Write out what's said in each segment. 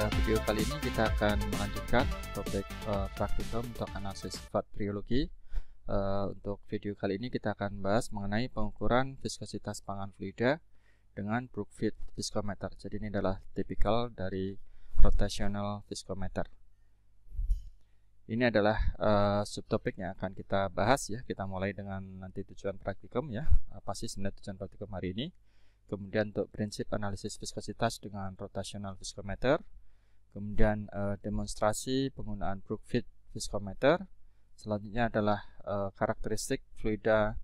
Pada video kali ini kita akan melanjutkan topik praktikum untuk analisis sifat triologi. Untuk video kali ini kita akan bahas mengenai pengukuran viskositas pangan fluida dengan Brookfield viskometer. Jadi ini adalah tipikal dari rotational viskometer. Ini adalah subtopik yang akan kita bahas ya. Kita mulai dengan nanti tujuan praktikum ya. Apa sih sebenarnya tujuan praktikum hari ini? Kemudian untuk prinsip analisis viskositas dengan rotational viskometer, kemudian demonstrasi penggunaan Brookfield viskometer, selanjutnya adalah karakteristik fluida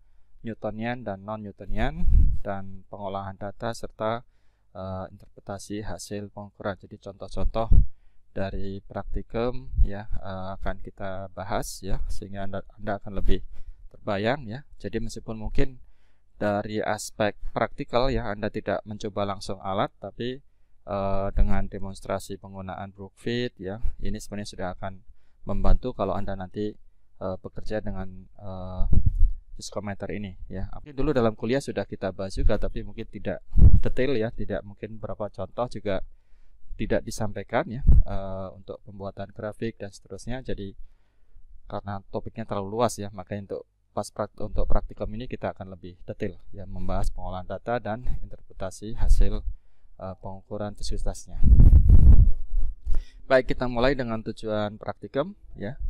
Newtonian dan non-Newtonian, dan pengolahan data serta interpretasi hasil pengukuran. Jadi contoh-contoh dari praktikum ya akan kita bahas ya, sehingga anda akan lebih terbayang ya. Jadi meskipun mungkin dari aspek praktikal ya Anda tidak mencoba langsung alat, tapi dengan demonstrasi penggunaan Brookfield ya, ini sebenarnya sudah akan membantu kalau Anda nanti bekerja dengan viskometer ini ya. Dulu dalam kuliah sudah kita bahas juga, tapi mungkin tidak detail ya, tidak mungkin beberapa contoh juga tidak disampaikan ya untuk pembuatan grafik dan seterusnya. Jadi karena topiknya terlalu luas ya, makanya untuk praktikum ini kita akan lebih detail ya, membahas pengolahan data dan interpretasi hasil pengukuran viskositasnya. Baik, kita mulai dengan tujuan praktikum ya.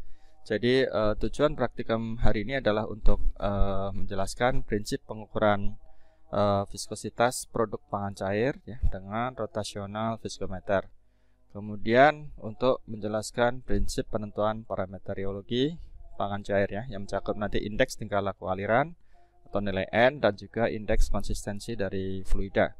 Jadi tujuan praktikum hari ini adalah untuk menjelaskan prinsip pengukuran viskositas produk pangan cair ya dengan rotational viskometer. Kemudian untuk menjelaskan prinsip penentuan parameter rheologi pangan cair ya, yang mencakup nanti indeks tingkah laku aliran atau nilai N, dan juga indeks konsistensi dari fluida.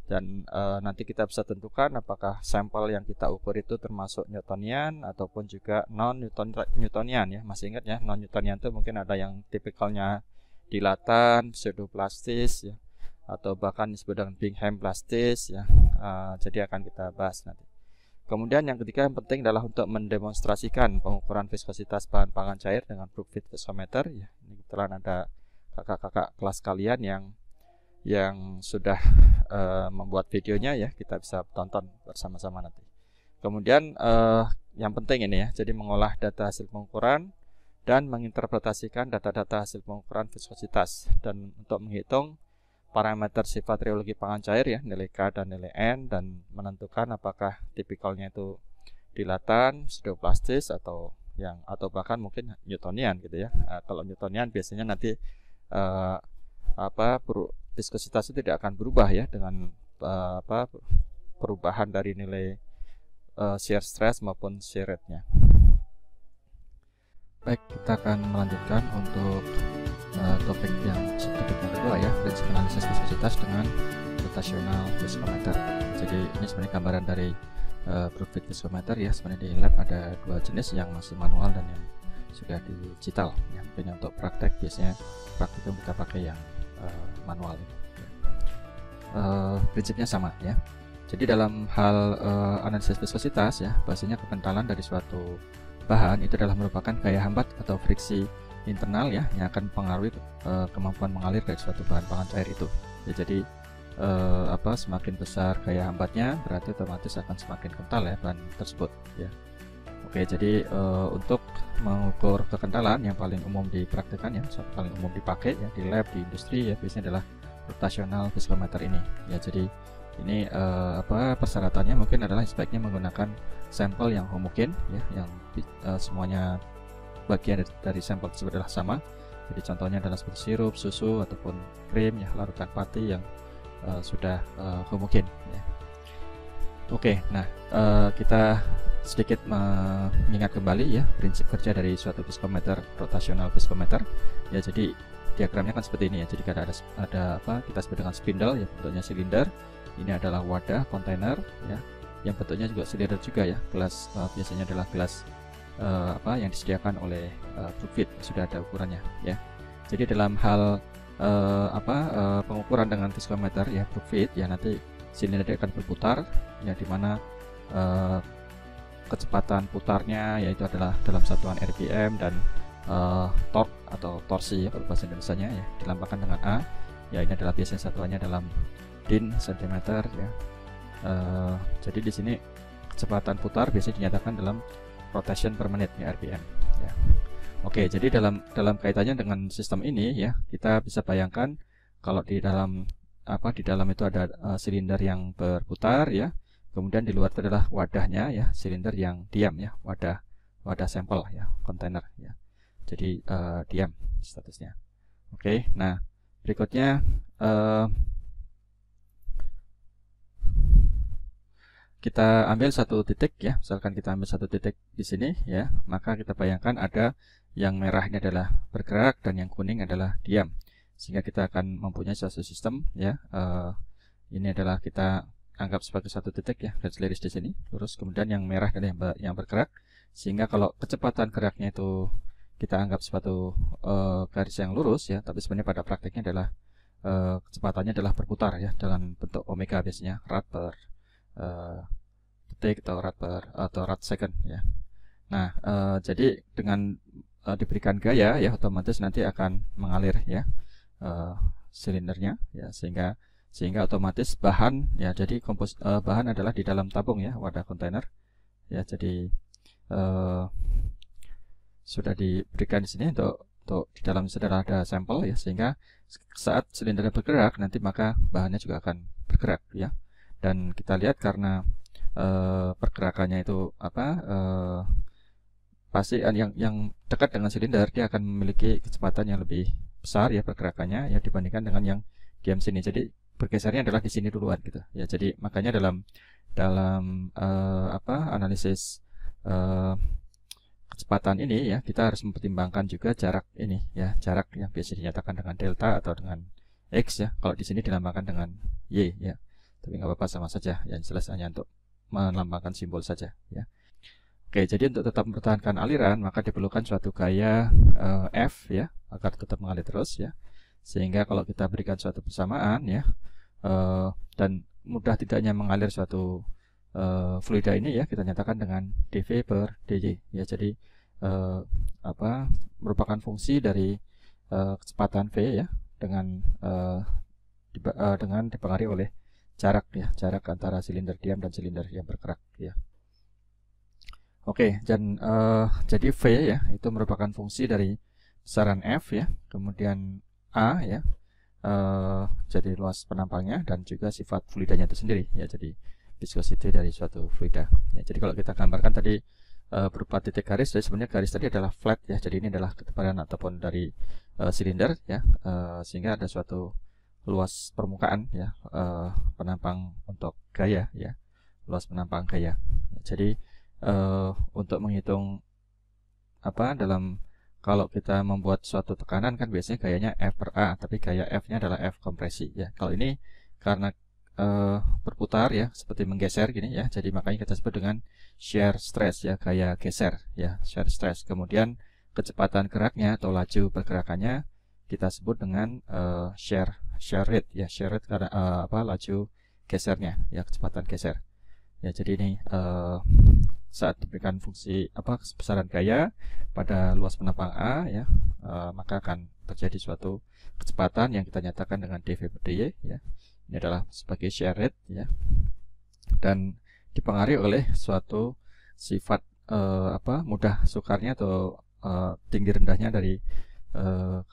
Dan nanti kita bisa tentukan apakah sampel yang kita ukur itu termasuk Newtonian ataupun juga non-Newtonian ya. Masih ingat ya, non-Newtonian itu mungkin ada yang tipikalnya dilatan, pseudoplastis ya, atau bahkan disebut dengan Bingham plastis ya. Jadi akan kita bahas nanti. Kemudian yang ketiga yang penting adalah untuk mendemonstrasikan pengukuran viskositas bahan pangan cair dengan Brookfield viskometer ya. Ini kebetulan ada kakak-kakak kelas kalian yang sudah membuat videonya ya, kita bisa tonton bersama-sama nanti. Kemudian yang penting ini ya, jadi mengolah data hasil pengukuran dan menginterpretasikan data-data hasil pengukuran viskositas, dan untuk menghitung parameter sifat rheologi pangan cair ya, nilai K dan nilai N, dan menentukan apakah tipikalnya itu dilatan, pseudoplastis atau bahkan mungkin Newtonian gitu ya. Kalau Newtonian biasanya nanti viskositas itu tidak akan berubah ya dengan perubahan dari nilai shear stress maupun shear rate-nya. Baik, kita akan melanjutkan untuk topik yang kedua ya, prinsip analisis viskositas dengan rotational viskometer. Jadi ini sebenarnya gambaran dari Brookfield viskometer ya. Sebenarnya di lab ada dua jenis, yang masih manual dan yang sudah digital ya. Mungkin untuk praktek biasanya praktikum kita pakai yang manual ya. Prinsipnya sama ya. Jadi dalam hal analisis viskositas ya, bahasanya kekentalan dari suatu bahan itu adalah merupakan gaya hambat atau friksi internal ya, yang akan mempengaruhi kemampuan mengalir dari suatu bahan pangan cair itu ya. Jadi semakin besar gaya hambatnya, berarti otomatis akan semakin kental ya bahan tersebut ya. Oke, jadi untuk mengukur kekentalan yang paling umum dipraktikkan ya, paling umum dipakai ya di lab, di industri ya, biasanya adalah rotational viskometer ini ya. Jadi ini persyaratannya mungkin adalah sebaiknya menggunakan sampel yang homogen ya, yang semuanya bagian dari sampel tersebut adalah sama. Jadi contohnya adalah seperti sirup, susu ataupun krim ya, larutan pati yang sudah homogen ya. Oke, nah kita sedikit mengingat kembali ya prinsip kerja dari suatu viskometer, rotational viskometer ya. Jadi diagramnya kan seperti ini ya. Jadi ada kita sebut dengan spindle ya, bentuknya silinder. Ini adalah wadah kontainer ya, yang bentuknya juga silinder juga ya. Gelas biasanya adalah gelas yang disediakan oleh Brookfield, sudah ada ukurannya ya. Jadi dalam hal pengukuran dengan viskometer ya Brookfield ya, nanti silinder akan berputar ya, dimana kecepatan putarnya yaitu adalah dalam satuan RPM, dan torque atau torsi ya kalau bahasa Indonesianya ya, dilambangkan dengan A ya. Ini adalah biasanya satuannya dalam din cm ya. Jadi di sini kecepatan putar biasanya dinyatakan dalam rotation per menit ya, RPM ya. Oke, jadi dalam kaitannya dengan sistem ini ya, kita bisa bayangkan kalau di dalam itu ada silinder yang berputar ya. Kemudian di luar itu adalah wadahnya ya, silinder yang diam ya, wadah sampel ya, kontainer ya. Jadi diam statusnya. Oke, nah berikutnya kita ambil satu titik ya, misalkan kita ambil satu titik di sini ya, maka kita bayangkan ada yang merah ini adalah bergerak dan yang kuning adalah diam, sehingga kita akan mempunyai suatu sistem ya. Ini adalah kita anggap sebagai satu titik ya, garis lurus di sini lurus, kemudian yang merah adalah yang bergerak, sehingga kalau kecepatan geraknya itu kita anggap suatu garis yang lurus ya, tapi sebenarnya pada prakteknya adalah kecepatannya adalah berputar ya, dalam bentuk omega biasanya, rad per detik atau rad second ya. Nah, jadi dengan diberikan gaya ya, otomatis nanti akan mengalir ya silindernya ya, sehingga otomatis bahan ya, jadi bahan adalah di dalam tabung ya, wadah kontainer ya. Jadi sudah diberikan di sini untuk di dalam saudara ada sampel ya, sehingga saat silindernya bergerak nanti maka bahannya juga akan bergerak ya. Dan kita lihat karena pergerakannya itu pasti yang dekat dengan silinder dia akan memiliki kecepatan yang lebih besar ya pergerakannya ya, dibandingkan dengan yang diam sini. Jadi bergesernya adalah di sini duluan gitu ya. Jadi makanya dalam analisis kecepatan ini ya, kita harus mempertimbangkan juga jarak ini ya, jarak yang biasa dinyatakan dengan delta atau dengan x ya. Kalau di sini dilambangkan dengan y ya, tapi nggak apa-apa, sama saja. Yang jelas hanya untuk melambangkan simbol saja ya. Oke, jadi untuk tetap mempertahankan aliran maka diperlukan suatu gaya F ya, agar tetap mengalir terus ya. Sehingga kalau kita berikan suatu persamaan ya, dan mudah tidaknya mengalir suatu fluida ini ya, kita nyatakan dengan dV per dy ya. Jadi merupakan fungsi dari kecepatan V ya, dengan dipengaruhi oleh jarak ya, jarak antara silinder diam dan silinder yang bergerak ya. Oke, dan jadi V ya itu merupakan fungsi dari besaran F ya, kemudian A ya, jadi luas penampangnya dan juga sifat fluidanya itu sendiri ya, jadi viscosity dari suatu fluida ya. Jadi kalau kita gambarkan tadi berupa titik garis, jadi sebenarnya garis tadi adalah flat ya, jadi ini adalah ketebalan ataupun dari silinder ya, sehingga ada suatu luas permukaan ya, penampang untuk gaya ya, luas penampang gaya ya. Jadi untuk menghitung kalau kita membuat suatu tekanan kan biasanya gayanya F per A, tapi gaya F nya adalah F kompresi ya. Kalau ini karena berputar ya, seperti menggeser gini ya, jadi makanya kita sebut dengan shear stress ya, gaya geser ya, shear stress. Kemudian kecepatan geraknya atau laju pergerakannya kita sebut dengan shear rate ya, shear rate karena laju gesernya ya, kecepatan geser ya. Jadi ini saat diberikan fungsi besaran gaya pada luas penampang A ya, maka akan terjadi suatu kecepatan yang kita nyatakan dengan dV per dy ya. Ini adalah sebagai shear rate ya, dan dipengaruhi oleh suatu sifat mudah sukarnya atau tinggi rendahnya dari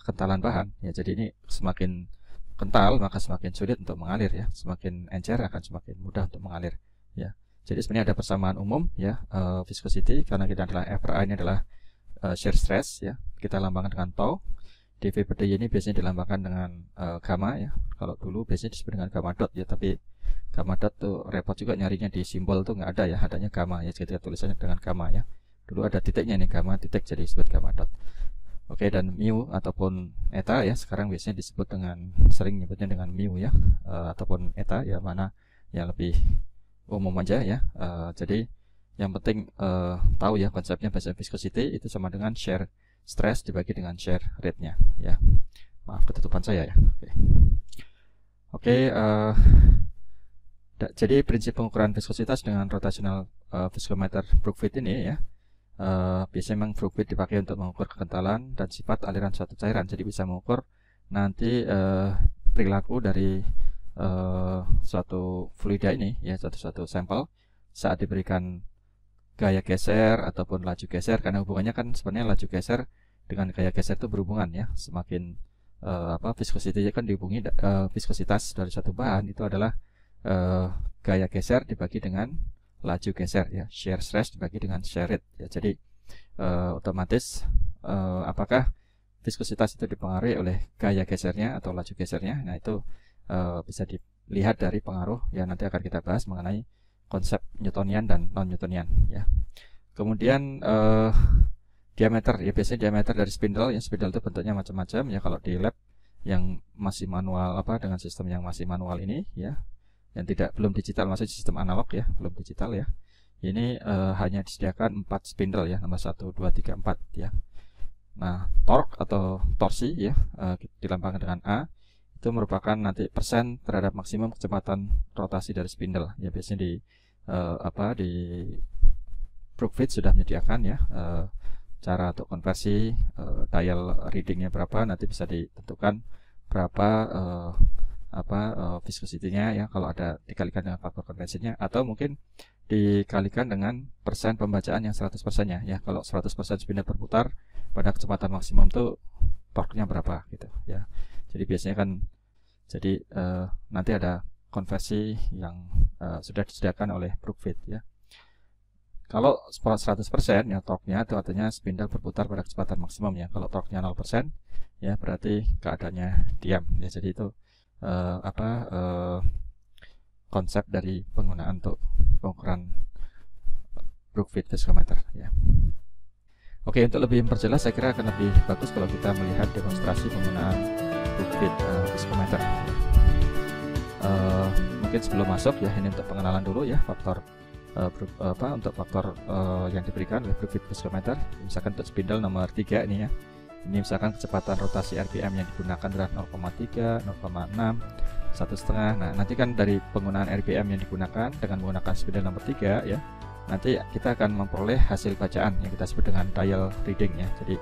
kekentalan bahan ya. Jadi ini semakin kental maka semakin sulit untuk mengalir ya, semakin encer akan semakin mudah untuk mengalir ya. Jadi sebenarnya ada persamaan umum ya, viscosity karena kita adalah F per A ini adalah shear stress ya, kita lambangkan dengan tau. dV per dy ini biasanya dilambangkan dengan gamma ya. Kalau dulu biasanya disebut dengan gamma dot ya, tapi gamma dot tuh repot juga nyarinya, di simbol tuh nggak ada ya, adanya gamma ya, jadi tulisannya dengan gamma ya. Dulu ada titiknya nih, gamma titik, jadi disebut gamma dot. Oke, dan mu ataupun eta ya, sekarang biasanya disebut dengan, sering nyebutnya dengan mu ya, ataupun eta ya, mana yang lebih umum aja ya. Jadi yang penting tahu ya konsepnya, bahasa viscosity itu sama dengan shear stress dibagi dengan shear rate-nya ya. Maaf ketutupan saya ya. Oke, jadi prinsip pengukuran viskositas dengan rotational viscometer Brookfield ini ya, biasanya memang Brookfield dipakai untuk mengukur kekentalan dan sifat aliran suatu cairan. Jadi bisa mengukur nanti perilaku dari suatu fluida ini ya, suatu sampel, saat diberikan gaya geser ataupun laju geser, karena hubungannya kan sebenarnya laju geser dengan gaya geser itu berhubungan ya. Semakin viscosity kan dihubungi viskositas dari suatu bahan itu adalah gaya geser dibagi dengan laju geser ya, shear stress dibagi dengan shear rate ya. Jadi otomatis apakah viskositas itu dipengaruhi oleh gaya gesernya atau laju gesernya. Nah, itu bisa dilihat dari pengaruh yang nanti akan kita bahas mengenai konsep Newtonian dan non-Newtonian ya. Kemudian diameter ya, biasanya diameter dari spindle ya. Spindle itu bentuknya macam-macam ya. Kalau di lab yang masih manual dengan sistem yang masih manual ini ya, yang belum digital, maksudnya sistem analog ya, belum digital ya. Ini hanya disediakan 4 spindle ya, nomor 1, 2, 3, 4 ya. Nah, torque atau torsi ya, dilambangkan dengan A, itu merupakan nanti persen terhadap maksimum kecepatan rotasi dari spindle ya. Biasanya di Brookfield sudah menyediakan ya cara untuk konversi dial readingnya berapa, nanti bisa ditentukan berapa viscosity-nya ya, kalau ada dikalikan dengan faktor konversinya, atau mungkin dikalikan dengan persen pembacaan yang 100%-nya ya. Kalau 100% spindle berputar pada kecepatan maksimum itu torque-nya berapa gitu ya. Jadi biasanya kan nanti ada konversi yang sudah disediakan oleh Brookfield ya. Kalau 100% ya torque-nya itu artinya spindle berputar pada kecepatan maksimum ya. Kalau torque-nya 0% ya berarti keadaannya diam ya. Jadi itu konsep dari penggunaan untuk pengukuran Brookfield viscometer ya. Oke, untuk lebih memperjelas saya kira akan lebih bagus kalau kita melihat demonstrasi penggunaan Brookfield viscometer. Mungkin sebelum masuk ya, ini untuk pengenalan dulu ya faktor untuk faktor yang diberikan oleh Brookfield viscometer. Misalkan untuk spindle nomor 3 ini ya. Ini misalkan kecepatan rotasi RPM yang digunakan adalah 0,3, 0,6, 1,5. Nah, nanti kan dari penggunaan RPM yang digunakan dengan menggunakan spindle nomor 3 ya, nanti kita akan memperoleh hasil bacaan yang kita sebut dengan dial reading ya. Jadi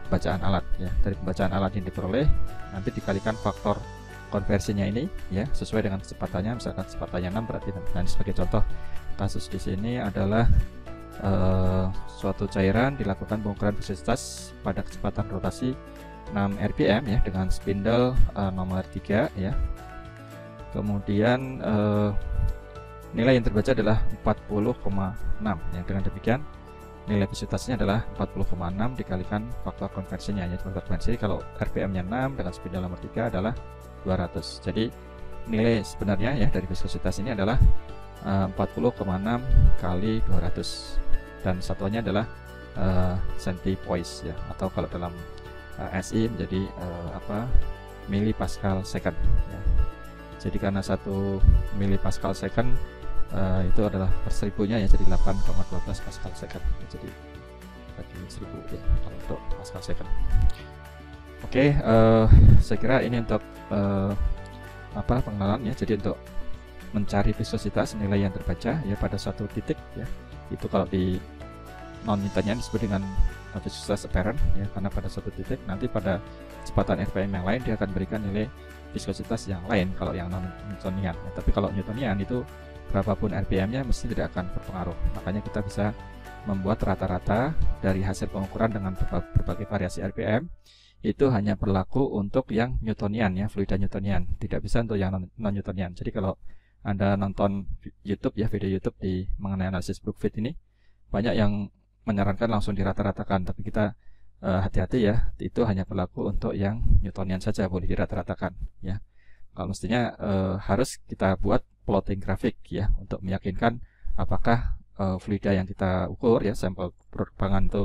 bacaan alat ya. Dari pembacaan alat yang diperoleh nanti dikalikan faktor konversinya ini ya, sesuai dengan kecepatannya. Misalkan kecepatannya 6, berarti nanti sebagai contoh kasus di sini adalah suatu cairan dilakukan pengukuran viskositas pada kecepatan rotasi 6 rpm ya dengan spindle nomor 3 ya. Kemudian nilai yang terbaca adalah 40,6 ya. Dengan demikian nilai viskositasnya adalah 40,6 dikalikan faktor konversinya ya. Faktor konversi kalau rpm-nya 6 dengan spindle nomor 3 adalah 200. Jadi nilai sebenarnya ya dari viskositas ini adalah 40,6 kali 200 dan satuannya adalah centipoise ya, atau kalau dalam SI menjadi milipascal second ya. Jadi karena 1 milipascal second itu adalah per seribunya ya, jadi 8,12 pascal second ya, jadi bagi 1000 ya kalau untuk pascal second. Oke, saya kira ini untuk pengenalan ya. Jadi untuk mencari viskositas nilai yang terbaca ya pada suatu titik ya, itu kalau di non-Newtonian disebut dengan viskositas apparent ya, karena pada suatu titik nanti pada kecepatan RPM yang lain dia akan berikan nilai viskositas yang lain kalau yang non-Newtonian ya. Tapi kalau Newtonian itu berapapun RPM-nya mesti tidak akan berpengaruh. Makanya kita bisa membuat rata-rata dari hasil pengukuran dengan berbagai variasi RPM. Itu hanya berlaku untuk yang Newtonian ya, fluida Newtonian, tidak bisa untuk yang non-Newtonian. Jadi kalau Anda nonton YouTube ya, video YouTube mengenai analisis Brookfield ini, banyak yang menyarankan langsung dirata-ratakan, tapi kita hati-hati ya, itu hanya berlaku untuk yang Newtonian saja, boleh dirata-ratakan ya. Kalau mestinya harus kita buat plotting grafik ya, untuk meyakinkan apakah fluida yang kita ukur ya, sampel penerbangan itu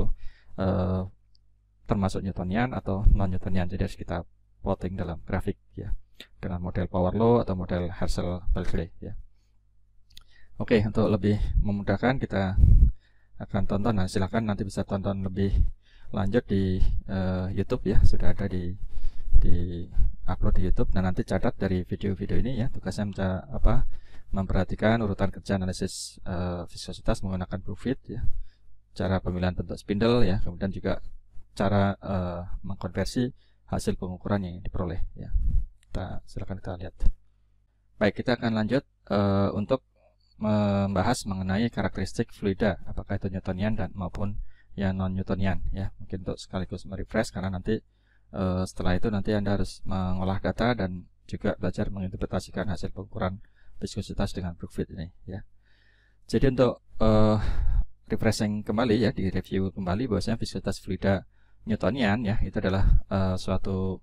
termasuk Newtonian atau non-Newtonian. Jadi harus kita plotting dalam grafik ya, dengan model power law atau model Herschel-Berkeley ya. Oke, untuk lebih memudahkan kita akan tonton. Nah, silahkan nanti bisa tonton lebih lanjut di YouTube ya, sudah ada di upload di YouTube. Nah, nanti catat dari video-video ini ya, tugasnya memperhatikan urutan kerja analisis viskositas menggunakan Brookfield ya, cara pemilihan bentuk spindle ya, kemudian juga cara mengkonversi hasil pengukuran yang diperoleh ya. Silakan kita lihat. Baik, kita akan lanjut untuk membahas mengenai karakteristik fluida, apakah itu Newtonian dan maupun ya non Newtonian ya. Mungkin untuk sekaligus merefresh, karena nanti setelah itu nanti Anda harus mengolah data dan juga belajar menginterpretasikan hasil pengukuran viskositas dengan Brookfield ini ya. Jadi untuk refreshing kembali ya, di review kembali bahwasanya viskositas fluida Newtonian ya, itu adalah suatu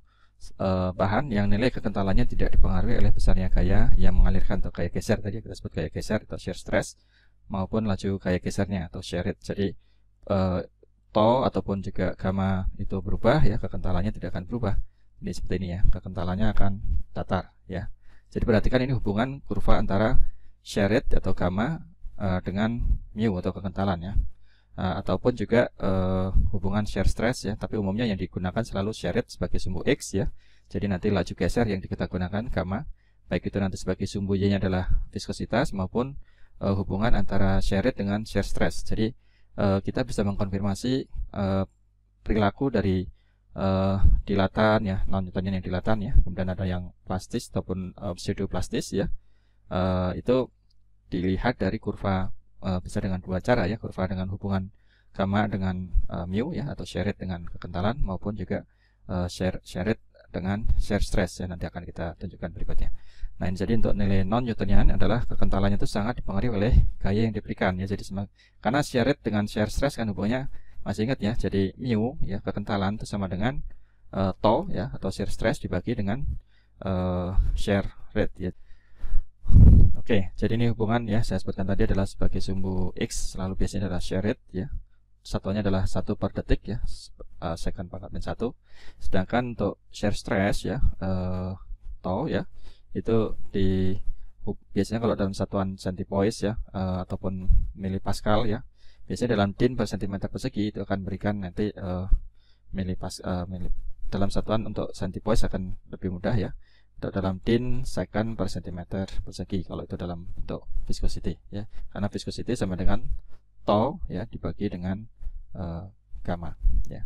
bahan yang nilai kekentalannya tidak dipengaruhi oleh besarnya gaya yang mengalirkan atau gaya geser, tadi kita sebut gaya geser atau shear stress, maupun laju gaya gesernya atau shear rate. Jadi tau ataupun juga gamma itu berubah ya, kekentalannya tidak akan berubah. Ini seperti ini ya, kekentalannya akan datar ya. Jadi perhatikan ini hubungan kurva antara shear rate atau gamma dengan mu atau kekentalan ya. Ataupun juga hubungan shear stress ya, tapi umumnya yang digunakan selalu shear rate sebagai sumbu X ya. Jadi nanti laju geser yang kita gunakan gamma, baik itu nanti sebagai sumbu Y nya adalah viskositas maupun hubungan antara shear rate dengan shear stress. Jadi kita bisa mengkonfirmasi perilaku dari dilatan ya, non Newtonian yang dilatan ya, kemudian ada yang plastis ataupun pseudoplastis ya. Itu dilihat dari kurva, bisa dengan dua cara ya, kurva dengan hubungan gamma dengan mu ya, atau shear rate dengan kekentalan, maupun juga shear rate dengan shear stress ya, nanti akan kita tunjukkan berikutnya. Nah, ini jadi untuk nilai non Newtonian adalah kekentalannya itu sangat dipengaruhi oleh gaya yang diberikan ya. Jadi karena shear rate dengan shear stress kan hubungannya masih ingat ya, jadi mu ya, kekentalan itu sama dengan tau ya, atau shear stress dibagi dengan shear rate ya. Oke, jadi ini hubungan ya, saya sebutkan tadi adalah sebagai sumbu X, selalu biasanya adalah shear rate ya. Satuannya adalah 1 per detik ya, second pangkat min 1. Sedangkan untuk shear stress ya, tau ya, itu biasanya kalau dalam satuan centipoise ya, ataupun milipascal ya, biasanya dalam din per centimeter persegi itu akan berikan nanti dalam satuan untuk centipoise akan lebih mudah ya. Untuk dalam din second per centimeter persegi kalau itu dalam bentuk viscosity ya, karena viscosity sama dengan tau ya dibagi dengan gamma ya.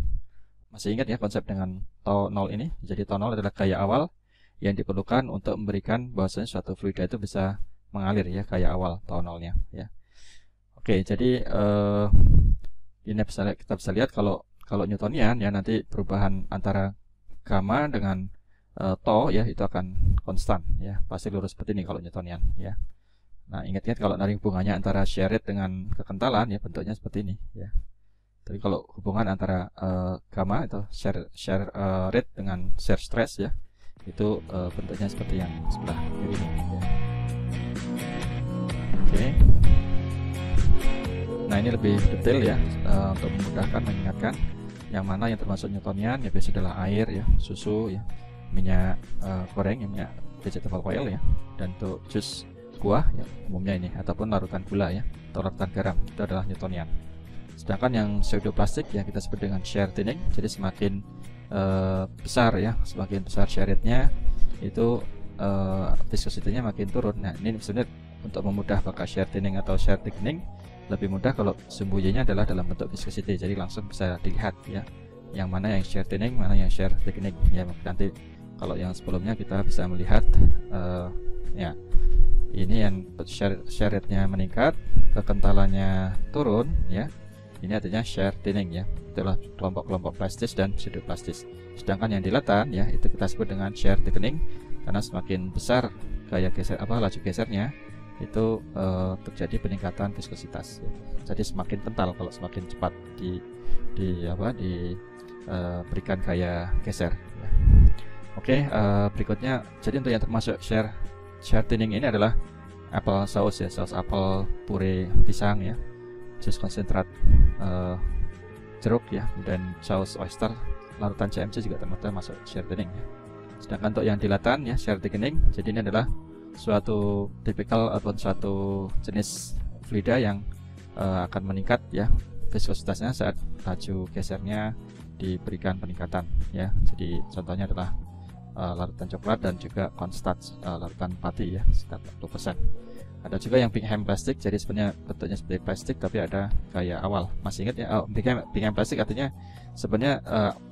Masih ingat ya konsep dengan tau 0 ini? Jadi tau 0 adalah gaya awal yang diperlukan untuk memberikan bahwasanya suatu fluida itu bisa mengalir ya, gaya awal tau 0-nya ya. Oke, jadi ini kita bisa lihat kalau Newtonian ya, nanti perubahan antara gamma dengan tau ya itu akan konstan ya, pasti lurus seperti ini kalau Newtonian ya. Nah, ingat-ingat kalau dari hubungannya antara shear rate dengan kekentalan ya, bentuknya seperti ini ya. Tapi kalau hubungan antara gamma atau shear rate dengan shear stress ya, itu bentuknya seperti yang sebelah kiri ini ya. Oke. Nah, ini lebih detail ya, untuk memudahkan mengingatkan yang mana yang termasuk Newtonian ya, biasanya adalah air ya, susu ya, minyak goreng ya, minyak vegetable oil ya, dan untuk jus buah ya umumnya ini, ataupun larutan gula ya, atau larutan garam, itu adalah Newtonian. Sedangkan yang pseudoplastik yang kita sebut dengan shear thinning, jadi semakin besar ya, semakin besar shear rate-nya itu viscosity-nya makin turun. Nah, ini sebenarnya untuk memudah apakah shear thinning atau shear thickening, lebih mudah kalau sumbu Y-nya adalah dalam bentuk viscosity, jadi langsung bisa dilihat ya, yang mana yang shear thinning, mana yang shear thickening ya. Nanti kalau yang sebelumnya kita bisa melihat ya, ini yang shear rate-nya meningkat, kekentalannya turun ya, ini artinya shear thinning ya, itulah kelompok-kelompok plastis dan pseudoplastis. Sedangkan yang dilatan ya, itu kita sebut dengan shear thickening, karena semakin besar gaya geser laju gesernya, itu terjadi peningkatan viskositas ya. Jadi semakin kental kalau semakin cepat berikan gaya geser ya. Oke, berikutnya, jadi untuk yang termasuk shear thinning ini adalah apple sauce ya, saus apel, puree pisang ya, jus konsentrat jeruk ya, dan saus oyster, larutan CMC juga termasuk shear thinning ya. Sedangkan untuk yang dilatan ya, shear thickening, jadi ini adalah suatu tipikal atau suatu jenis fluida yang akan meningkat ya viskositasnya saat laju gesernya diberikan peningkatan ya. Jadi contohnya adalah larutan coklat dan juga cornstarch, larutan pati ya, sekitar 40%. Ada juga yang Bingham plastik, jadi sebenarnya bentuknya seperti plastik tapi ada gaya awal. Masih ingat ya, Bingham plastik artinya sebenarnya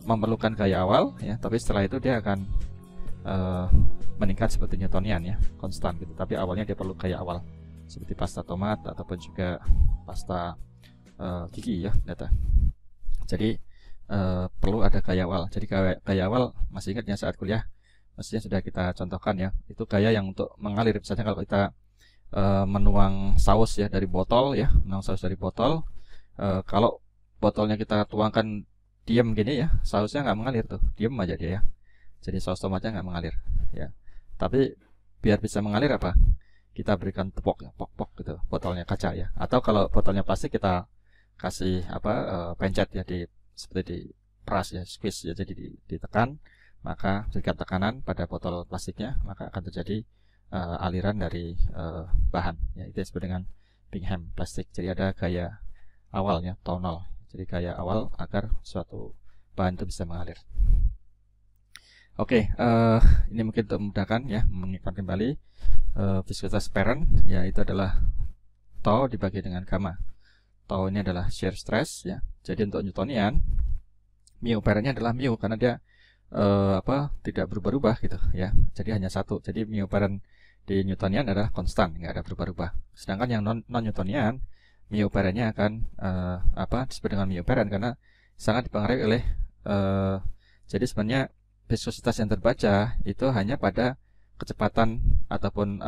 memerlukan gaya awal ya, tapi setelah itu dia akan meningkat seperti Newtonian ya, konstan gitu. Tapi awalnya dia perlu gaya awal. seperti pasta tomat ataupun juga pasta gigi ya data. Jadi perlu ada gaya awal. Jadi gaya awal masih ingatnya saat kuliah mestinya sudah kita contohkan ya. Itu gaya yang untuk mengalir. Misalnya kalau kita menuang saus ya dari botol ya, menuang saus dari botol. Kalau botolnya kita tuangkan diam gini ya, sausnya nggak mengalir tuh, diam aja dia ya. Jadi saus tomatnya nggak mengalir ya. Tapi biar bisa mengalir apa? Kita berikan tepok ya, pok-pok gitu botolnya kaca ya. Atau kalau botolnya plastik kita kasih pencet ya, seperti di peras ya, squeeze ya, jadi ditekan, maka berikan tekanan pada botol plastiknya, maka akan terjadi aliran dari bahan ya. Itu disebut dengan Bingham plastik. Jadi ada gaya awalnya, tonal. Jadi gaya awal agar suatu bahan itu bisa mengalir. Oke, ini mungkin untuk memudahkan ya, mengingat kembali viskositas parent ya, itu adalah tau dibagi dengan gamma. Tau ini adalah shear stress ya. Jadi untuk Newtonian, mu parentnya adalah mu karena dia tidak berubah-ubah gitu ya. Jadi hanya satu. Jadi mu parent di Newtonian adalah konstan, nggak ada berubah-ubah. Sedangkan yang non Newtonian, mu parentnya akan disebut dengan mu parent karena sangat dipengaruhi oleh jadi sebenarnya viskositas yang terbaca itu hanya pada kecepatan ataupun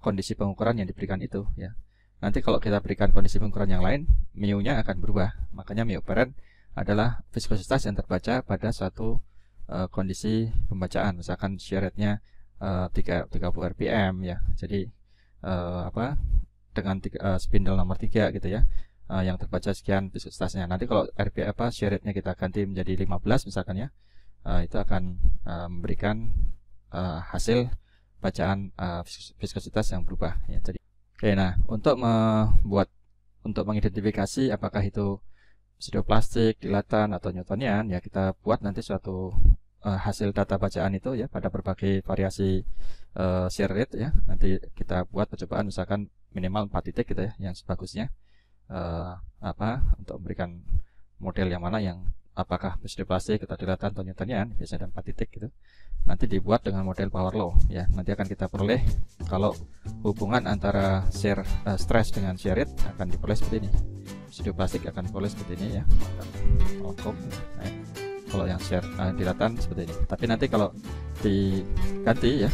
kondisi pengukuran yang diberikan itu ya. Nanti kalau kita berikan kondisi pengukuran yang lain, mu-nya akan berubah. Makanya mu parent adalah viskositas yang terbaca pada suatu kondisi pembacaan. Misalkan shear rate-nya 30 rpm ya. Jadi dengan spindle nomor 3 gitu ya, yang terbaca sekian viskositasnya. Nanti kalau shear rate-nya kita ganti menjadi 15 misalkan ya, itu akan memberikan hasil bacaan viskositas yang berubah ya. Jadi oke, nah untuk mengidentifikasi apakah itu pseudoplastik, dilatan atau Newtonian ya, kita buat nanti suatu hasil data bacaan itu ya pada berbagai variasi shear rate ya. Nanti kita buat percobaan misalkan minimal 4 titik gitu ya, yang sebagusnya untuk memberikan model yang mana yang apakah pseudoplastik atau dilatan atau Newtonian, biasanya ada 4 titik gitu. Nanti dibuat dengan model power law ya. Nanti akan kita peroleh kalau hubungan antara shear stress dengan shear rate akan diperoleh seperti ini. Pseudoplastik akan diperoleh seperti ini ya. Kalau yang shear dilatan seperti ini. Tapi nanti kalau diganti ya,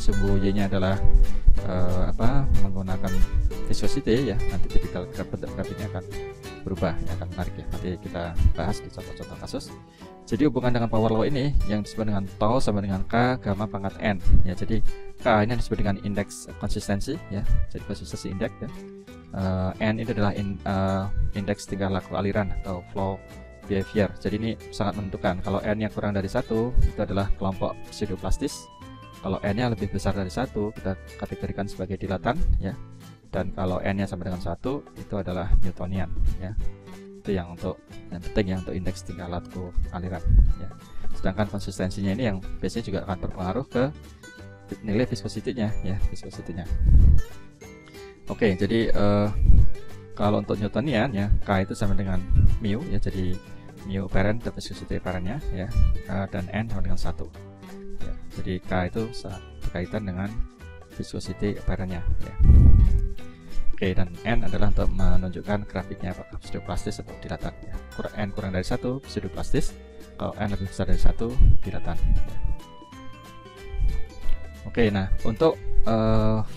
sumbu Y-nya adalah menggunakan viscosity ya, nanti tipikal grafiknya akan berubah ya, akan menarik ya. Nanti kita bahas di contoh-contoh kasus. Jadi hubungan dengan power law ini yang disebut dengan tau sama dengan K gamma pangkat N ya. Jadi K ini disebut dengan indeks konsistensi ya, jadi konsistensi indeks ya. N itu adalah indeks tingkah laku aliran atau flow behavior. Jadi ini sangat menentukan. Kalau N-nya kurang dari 1 itu adalah kelompok pseudoplastis. Kalau N-nya lebih besar dari 1 kita kategorikan sebagai dilatan ya. Dan kalau N-nya sama dengan 1 itu adalah Newtonian ya. Itu yang penting ya, untuk indeks tingkah laku aliran ya. Sedangkan konsistensinya ini yang biasanya juga akan berpengaruh ke nilai viscosity-nya ya, viscosity-nya. Oke, jadi kalau untuk Newtonian ya, K itu sama dengan mu ya, jadi mu parent atau viscosity parentnya ya, dan N sama dengan 1 ya. Jadi K itu berkaitan dengan viscosity parentnya ya. Oke, dan N adalah untuk menunjukkan grafiknya apakah pseudoplastis atau dilatan ya. N kurang dari 1 pseudoplastis, kalau N lebih besar dari 1 dilatan ya. Oke, nah untuk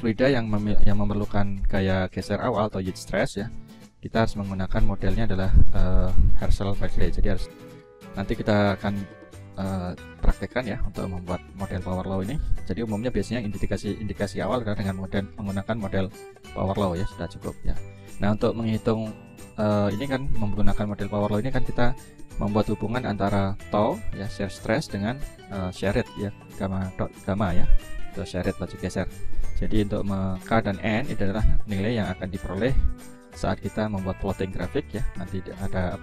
fluida yang memerlukan gaya geser awal atau yield stress ya, kita harus menggunakan modelnya adalah Herschel-Berkeley. Jadi nanti kita akan praktekkan ya untuk membuat model power law ini. Jadi umumnya biasanya indikasi awal adalah dengan menggunakan model power law ya, sudah cukup ya. Nah, untuk menghitung ini kan menggunakan model power law ini kan kita membuat hubungan antara tau ya, shear stress dengan shear rate ya, gamma ya, atau shear rate laju geser. Jadi untuk K dan N itu adalah nilai yang akan diperoleh saat kita membuat plotting grafik ya. Nanti ada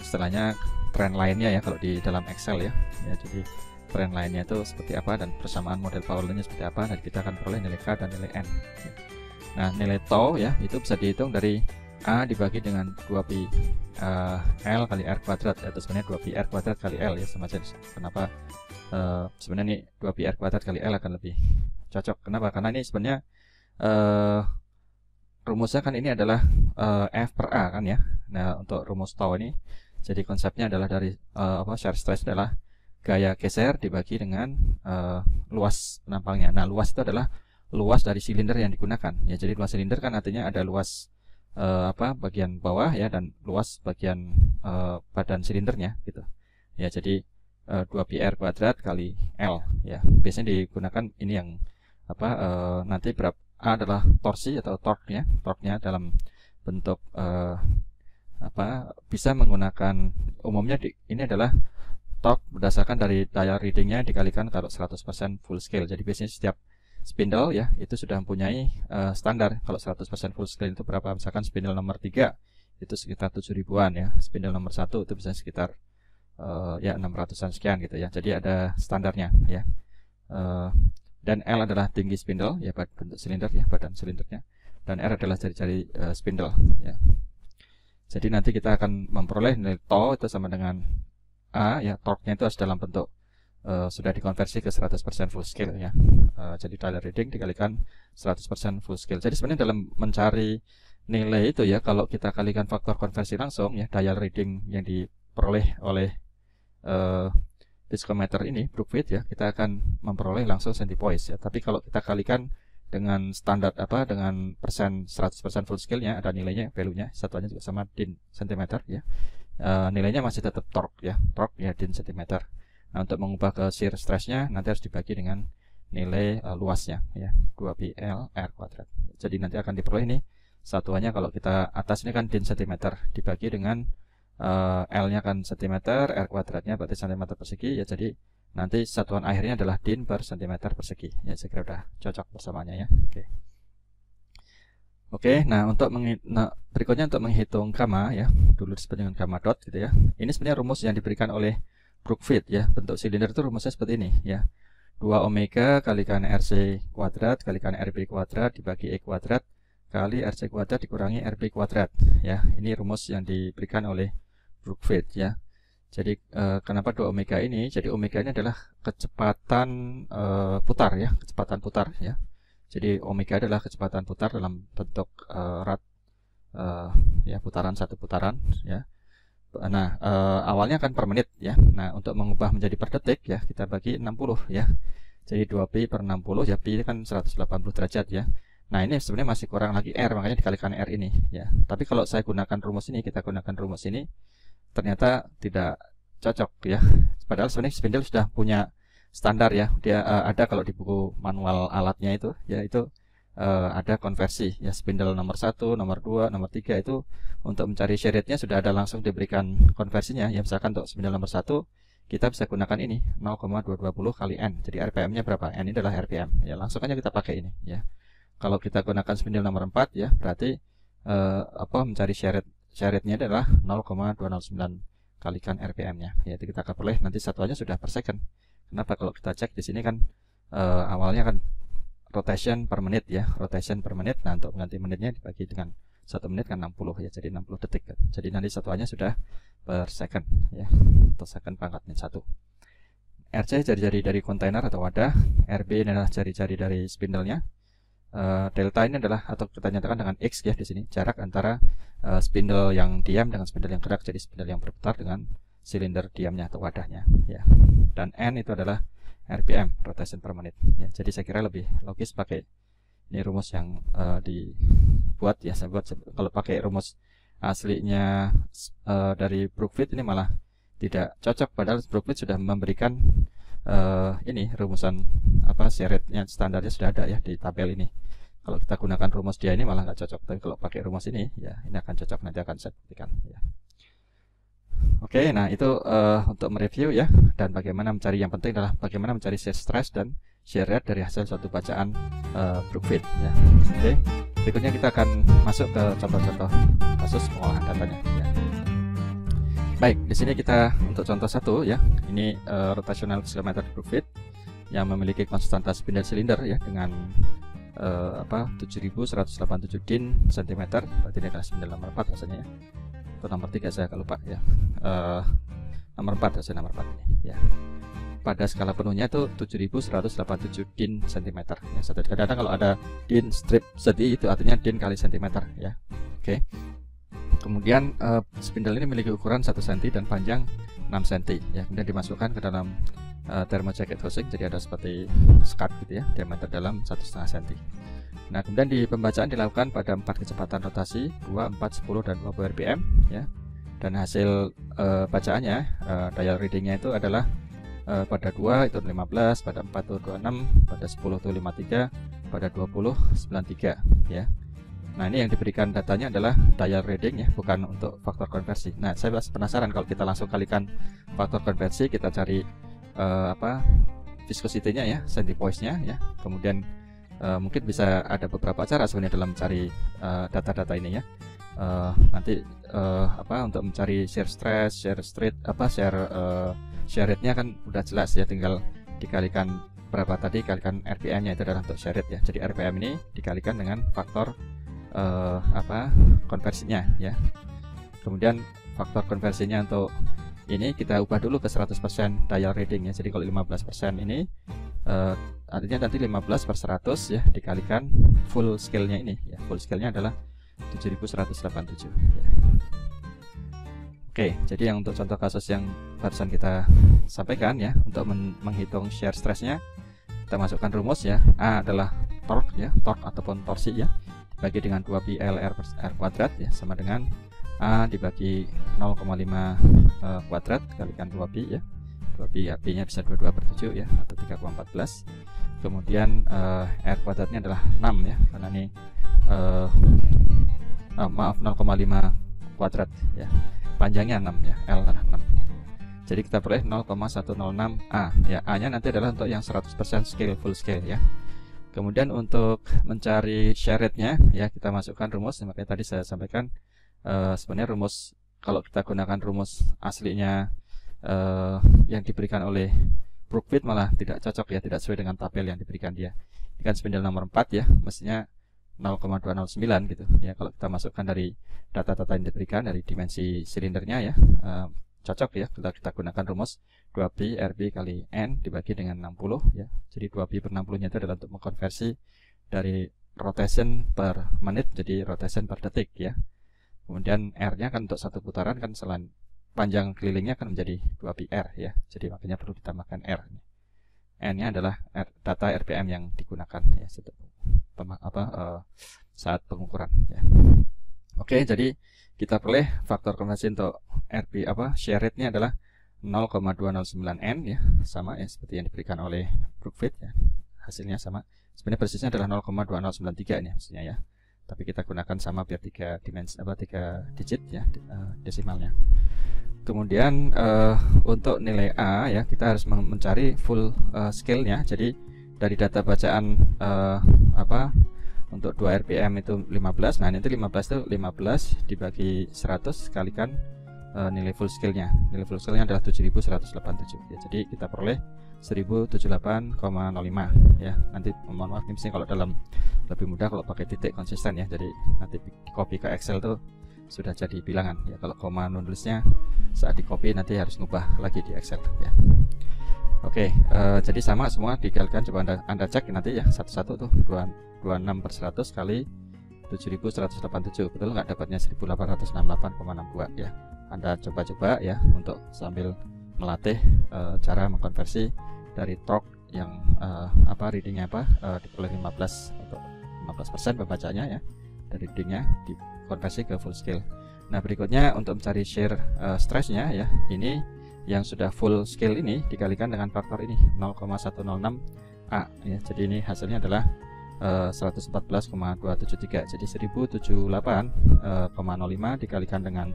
istilahnya trend line-nya ya kalau di dalam Excel ya. Jadi trend line-nya itu seperti apa dan persamaan model power law-nya seperti apa, dan kita akan peroleh nilai K dan nilai N ya. Nah, nilai tau ya itu bisa dihitung dari A dibagi dengan 2pi L kali R kuadrat, atau sebenarnya 2pi R kuadrat kali L ya, sama saja. Kenapa sebenarnya ini 2pi R kuadrat kali L akan lebih cocok? Kenapa? Karena ini sebenarnya rumusnya kan ini adalah F per A kan ya. Nah, untuk rumus tau ini, jadi konsepnya adalah dari shear stress adalah gaya geser dibagi dengan luas penampangnya. Nah, luas itu adalah luas dari silinder yang digunakan. Ya, jadi luas silinder kan artinya ada luas bagian bawah ya, dan luas bagian badan silindernya gitu. Ya, jadi 2πr kuadrat kali L ya. Biasanya digunakan ini yang nanti berapa A adalah torsi atau torque-nya dalam bentuk bisa menggunakan umumnya ini adalah torque berdasarkan dari dial readingnya dikalikan kalau 100% full scale. Jadi biasanya setiap spindle ya itu sudah mempunyai standar. Kalau 100% full scale itu berapa? Misalkan spindle nomor 3 itu sekitar 7.000-an ya. Spindle nomor 1 itu bisa sekitar 600-an sekian gitu ya. Jadi ada standarnya ya. Dan L adalah tinggi spindle ya, bentuk silinder ya, badan silindernya, dan R adalah jari-jari spindle ya. Jadi nanti kita akan memperoleh nilai tau itu sama dengan A ya, torque-nya itu harus dalam bentuk sudah dikonversi ke 100% full scale ya. Jadi dial reading dikalikan 100% full scale. Jadi sebenarnya dalam mencari nilai itu ya, kalau kita kalikan faktor konversi langsung ya, dial reading yang diperoleh oleh Viscometer ini, Brookfield ya, kita akan memperoleh langsung centipoise ya. Tapi kalau kita kalikan dengan standar dengan persen 100% full scale-nya, ada nilainya, value-nya, satuannya juga sama din centimeter ya. Nilainya masih tetap torque ya din centimeter. Nah, untuk mengubah ke shear stress-nya nanti harus dibagi dengan nilai luasnya ya, 2πl r kuadrat. Jadi nanti akan diperoleh ini satuannya, kalau kita atas ini kan din centimeter dibagi dengan L-nya kan centimeter, R kuadratnya berarti centimeter persegi ya. Jadi nanti satuan akhirnya adalah din per centimeter persegi ya. Saya kira udah cocok bersamanya ya. Oke, nah untuk berikutnya untuk menghitung gamma ya, dulu disebut dengan gamma dot gitu ya. Ini sebenarnya rumus yang diberikan oleh Brookfield ya. Bentuk silinder itu rumusnya seperti ini ya. 2 omega kalikan RC kuadrat kalikan RB kuadrat dibagi E kuadrat kali RC kuadrat dikurangi RB kuadrat ya. Ini rumus yang diberikan oleh Brookfield ya. Jadi kenapa 2 omega ini? Jadi omega ini adalah kecepatan putar ya, kecepatan putar ya. Jadi omega adalah kecepatan putar dalam bentuk ya, putaran satu putaran ya. Nah, awalnya kan per menit ya. Nah, untuk mengubah menjadi per detik ya, kita bagi 60 ya. Jadi 2pi per 60 ya, pi kan 180 derajat ya. Nah, ini sebenarnya masih kurang lagi R, makanya dikalikan R ini ya. Tapi kalau saya gunakan rumus ini, kita gunakan rumus ini, ternyata tidak cocok ya. Padahal sebenarnya spindle sudah punya standar ya. Dia ada kalau di buku manual alatnya itu ya, itu ada konversi ya, spindle nomor 1, nomor 2, nomor 3 itu untuk mencari shear rate-nya sudah ada langsung diberikan konversinya ya. Misalkan untuk spindle nomor 1 kita bisa gunakan ini 0,220 kali N. Jadi RPM-nya berapa? N ini adalah RPM ya. Langsung aja kita pakai ini ya. Kalau kita gunakan spindle nomor 4 ya, berarti mencari shear rate-nya adalah 0,209 kalikan RPM-nya. Ya, itu kita akan peroleh nanti satuannya sudah per second. Kenapa? Kalau kita cek di sini kan awalnya kan rotation per menit ya, rotation per menit. Nah, untuk mengganti menitnya dibagi dengan 1 menit kan 60 ya, jadi 60 detik kan. Jadi nanti satuannya sudah per second ya, atau second pangkat min 1. RC jari-jari dari kontainer atau wadah, RB ini adalah jari-jari dari spindle-nya. Delta ini adalah, atau kita nyatakan dengan X ya di sini, jarak antara spindle yang diam dengan spindle yang gerak, jadi spindle yang berputar dengan silinder diamnya atau wadahnya ya. Dan N itu adalah RPM, rotation per menit ya. Jadi saya kira lebih logis pakai ini rumus yang dibuat ya. Saya buat, kalau pakai rumus aslinya dari Brookfield ini malah tidak cocok, padahal Brookfield sudah memberikan ini rumusan shear rate-nya standarnya sudah ada ya di tabel ini. Kalau kita gunakan rumus dia ini malah nggak cocok, tapi kalau pakai rumus ini ya ini akan cocok, nanti akan saya buktikan ya. Oke, nah itu untuk mereview ya, dan bagaimana mencari, yang penting adalah bagaimana mencari shear stress dan shear rate dari hasil suatu bacaan Brookfield ya. Oke, berikutnya kita akan masuk ke contoh-contoh kasus pengolahan datanya ya. Baik, di sini kita untuk contoh 1 ya, ini rotational viscometer Brookfield yang memiliki konstanta spindle silinder ya dengan 7187 din cm, berarti ini adalah spindle nomor 4 rasanya ya. Atau nomor 3 saya lupa ya. Nomor 4 hasil nomor 4 ini ya. pada skala penuhnya itu 7187 din cm ya. Kadang-kadang kalau ada din strip sedih itu artinya din kali cm ya. Oke. Kemudian spindle ini memiliki ukuran 1 cm dan panjang 6 cm ya. Kemudian dimasukkan ke dalam thermo jacket housing, jadi ada seperti skat gitu ya, diameter dalam 1,5 cm. Nah, kemudian di pembacaan dilakukan pada 4 kecepatan rotasi 2, 4, 10 dan 20 rpm ya. Dan hasil bacaannya dial readingnya itu adalah pada 2 itu 15, pada 4 itu 26, pada 10 itu 53, pada 20 93 ya. Nah, ini yang diberikan datanya adalah dial reading ya, bukan untuk faktor konversi. Nah, saya penasaran kalau kita langsung kalikan faktor konversi, kita cari viscosity-nya ya, centipoise-nya ya. Kemudian mungkin bisa ada beberapa cara sebenarnya dalam mencari data-data ini ya. Nanti untuk mencari shear stress, shear rate-nya kan udah jelas ya, tinggal dikalikan berapa tadi, kalikan RPM-nya itu adalah untuk shear rate ya. Jadi RPM ini dikalikan dengan faktor konversinya ya. Kemudian faktor konversinya untuk ini kita ubah dulu ke 100% dial reading ya. Jadi kalau 15% ini artinya nanti 15/100 ya dikalikan full scale-nya ini ya. Full scale-nya adalah 7187 ya. Oke, jadi yang untuk contoh kasus yang barusan kita sampaikan ya, untuk menghitung shear stress-nya kita masukkan rumus ya. A adalah torque ya, torque ataupun torsi ya, dibagi dengan 2pi LR per R kuadrat ya, sama dengan A dibagi 0,5 kuadrat kalikan 2pi ya. 2pi pi-nya bisa 22/7 ya, atau 3,14. Kemudian R kuadratnya adalah 6 ya, karena ini 0,5 kuadrat ya, panjangnya 6 ya, L adalah 6. Jadi kita peroleh 0,106 A ya. A nya nanti adalah untuk yang 100% scale, full scale ya. Kemudian untuk mencari shear rate-nya ya, kita masukkan rumus. Makanya tadi saya sampaikan sebenarnya rumus, kalau kita gunakan rumus aslinya yang diberikan oleh Brookfield malah tidak cocok ya, tidak sesuai dengan tabel yang diberikan dia. Ini kan spindle nomor 4 ya, mestinya 0,209 gitu ya. Kalau kita masukkan dari data-data yang diberikan dari dimensi silindernya ya, cocok ya. Kita gunakan rumus 2pi RB kali N dibagi dengan 60 ya. Jadi 2pi per 60 nya itu adalah untuk mengkonversi dari rotation per menit jadi rotation per detik ya. Kemudian R nya kan untuk satu putaran kan, selain panjang kelilingnya kan menjadi 2pi R ya. Jadi makanya perlu ditambahkan R. N nya adalah data RPM yang digunakan ya saat pengukuran ya. Oke, jadi kita peroleh faktor konversi untuk RP shear rate-nya adalah 0,209 N ya, sama ya seperti yang diberikan oleh Brookfield ya. Hasilnya sama. Sebenarnya persisnya adalah 0,2093 ini maksudnya ya. Tapi kita gunakan sama biar 3 digit ya desimalnya. Kemudian untuk nilai A ya, kita harus mencari full scale-nya. Jadi dari data bacaan untuk 2 rpm itu 15. Nah, nanti 15 itu 15 dibagi 100 kalikan nilai full scale-nya. Nilai full scale-nya adalah 7187 ya. Jadi kita peroleh 1078,05 ya. Nanti mohon maaf ini kalau dalam lebih mudah kalau pakai titik konsisten ya. Jadi nanti di copy ke Excel tuh sudah jadi bilangan ya. Kalau koma nulisnya saat di copy nanti harus ngubah lagi di Excel ya. Oke, jadi sama semua dikalikan, coba anda cek nanti ya satu-satu tuh 26/100 kali 7187, betul nggak dapatnya 1868,62 ya. Anda coba-coba ya untuk sambil melatih cara mengkonversi dari torque yang readingnya diperoleh 15 untuk 15% pembacanya ya, dari readingnya dikonversi ke full scale. Nah, berikutnya untuk mencari shear stress-nya ya, ini yang sudah full scale ini dikalikan dengan faktor ini 0,106 A ya. Jadi ini hasilnya adalah 114,273. Jadi 1078,05 dikalikan dengan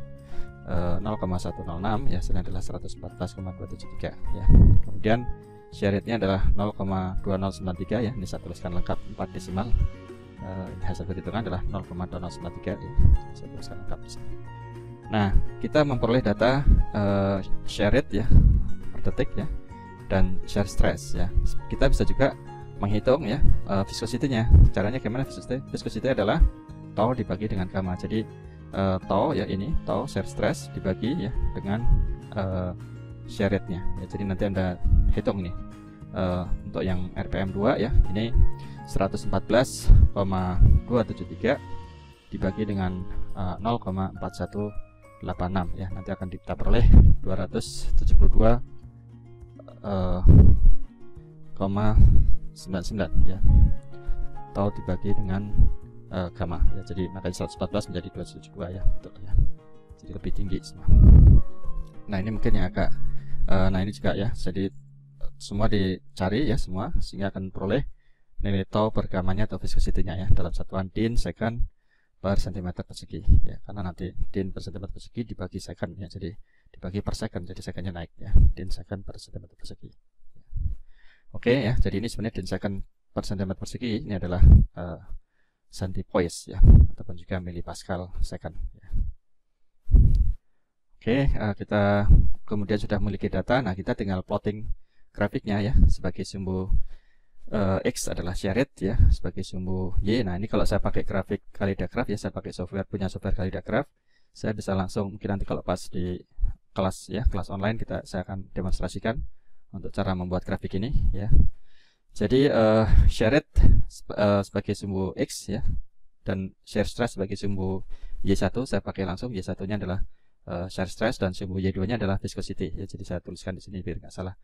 0,106 ya, hasilnya adalah 114,273 ya. Kemudian shear rate-nya adalah 0,2093 ya. Ini saya tuliskan lengkap 4 desimal. Hasil perhitungan adalah 0,2093 ya. Saya tuliskan lengkap di sini. Nah, kita memperoleh data shear rate ya per detik ya, dan shear stress ya. Kita bisa juga menghitung ya viscosity-nya. Caranya gimana? Viscosity adalah tau dibagi dengan gamma. Jadi tau ya, ini tau shear stress dibagi ya dengan shear rate-nya ya. Jadi nanti Anda hitung nih. Untuk yang RPM 2 ya, ini 114,273 dibagi dengan 0,4186 ya, nanti akan kita peroleh 272,99 ya, atau dibagi dengan gamma ya, jadi makanya 114 menjadi 272 ya, betul ya, jadi lebih tinggi semua. Nah ini mungkin yang agak nah ini juga ya, jadi semua dicari ya semua, sehingga akan peroleh nilai tau per gamanya atau viscosity-nya ya, dalam satuan din second per centimeter persegi ya, karena nanti din per centimeter persegi dibagi second ya, jadi dibagi per second, jadi secondnya naik ya, din second per centimeter persegi ya. Oke ya, jadi ini sebenarnya din second per centimeter persegi ini adalah centipoise ya, ataupun juga milipascal second ya. Oke, kita kemudian sudah memiliki data. Nah kita tinggal plotting grafiknya ya, sebagai sumbu X adalah share rate ya, sebagai sumbu Y. Nah ini kalau saya pakai grafik Kaleidagraph ya, saya pakai punya software Kaleidagraph, saya bisa langsung, mungkin nanti kalau pas di kelas ya, kelas online saya akan demonstrasikan untuk cara membuat grafik ini ya. Jadi share rate sebagai sumbu X ya, dan share stress sebagai sumbu Y1, saya pakai langsung. Y1 nya adalah share stress dan sumbu Y2 nya adalah viscosity ya, jadi saya tuliskan di sini biar nggak salah.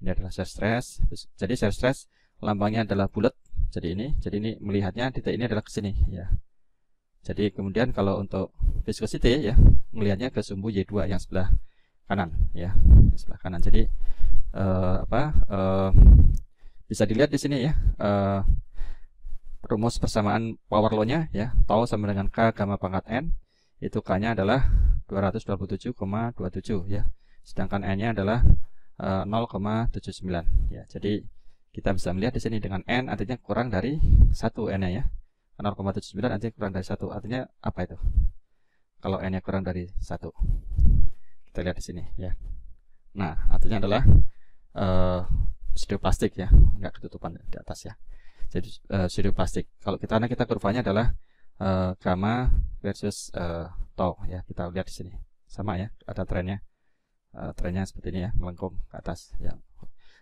Ini adalah share stress. Jadi share stress lambangnya adalah bulat. Jadi ini melihatnya titik ini adalah ke sini ya. Jadi kemudian kalau untuk viscosity ya, melihatnya ke sumbu Y2 yang sebelah kanan ya, sebelah kanan. Jadi bisa dilihat di sini ya, rumus persamaan power law-nya ya, tau sama dengan K gamma pangkat N, itu K-nya adalah 227,27 ya, sedangkan N-nya adalah 0,79 ya. Jadi kita bisa melihat di sini dengan N artinya kurang dari 1 N-nya ya. 0,79 artinya kurang dari 1. Artinya apa itu? Kalau N-nya kurang dari 1. Kita lihat di sini ya. Nah, artinya adalah pseudoplastik ya, enggak ketutupan di atas ya. Jadi pseudoplastik. Kalau karena kita kurvanya adalah gamma versus tau ya. Kita lihat di sini. Sama ya, ada trennya. Trennya seperti ini ya, melengkung ke atas ya.